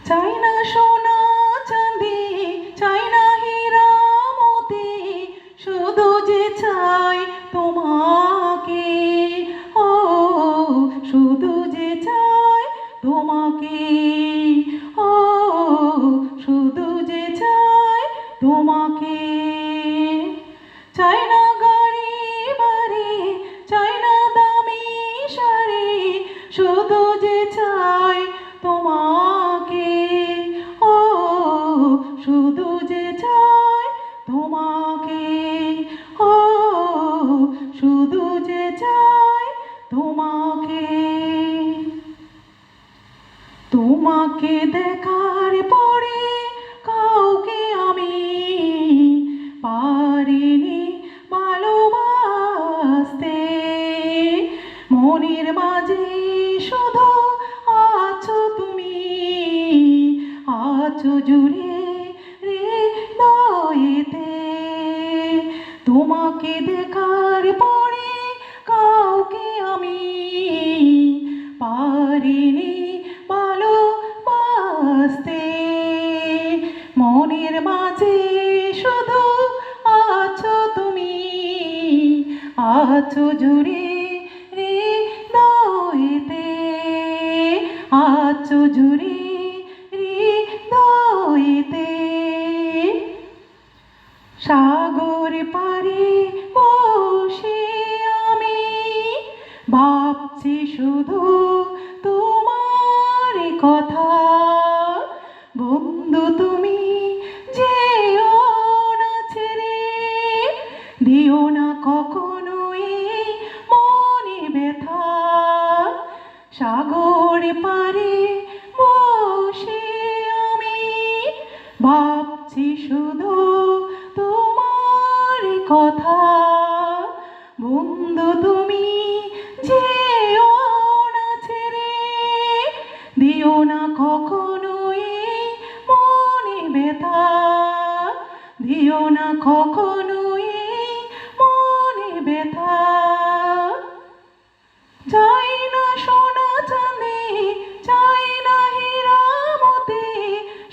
চাই না সোনা চাঁদি, চাই না হীরা মতি, শুধু যে চাই তোমাকে। ও শুধু যে চাই তোমাকে। ও শুধু যে চাই তোমাকে। চাই না গাড়ি বাড়ি, চাই না দামি শাড়ি, শুধু যে চাই তোমাকে। ও শুধু যে চাই তোমাকে। ও শুধু যে চাই তোমাকে। তোমাকে দেখার পরে কাউকে আমি পারিনি ভালোবাসতে। মনের মাঝে শুধু আছো তুমি, আছো জুড়ে হৃদয়েতে। তোমাকে দেখার পরে কাউকে আমি পারিনি ভালোবাসতে। মনের মাঝে শুধু আছো তুমি, আছো জুড়ে হৃদয়েতে, আছো জুড়ে হৃদয়েতে। সাগর পাড়ে বসে আমি ভাবছি শুধু তোমার কথা। বন্ধু তুমি যেও না ছেড়ে, দিও না কখনো এই মনে ব্যথা। সাগর পাড়ে বসে আমি ভাবছি শুধু তোমার কথা। বন্ধু তুমি যেও না ছেড়ে, দিও না কখনো এই মনে ব্যথা। দিও না কখনো এই মনে ব্যথা। চাই না সোনা চাঁদি, চাই না হীরা মতি,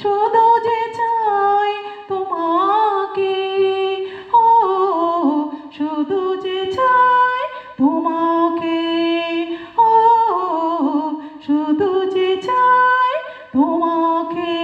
শুধু যে চাই তোমাকে। ও শুধু যে চাই তোমাকে। ও শুধু যে চাই তোমাকে।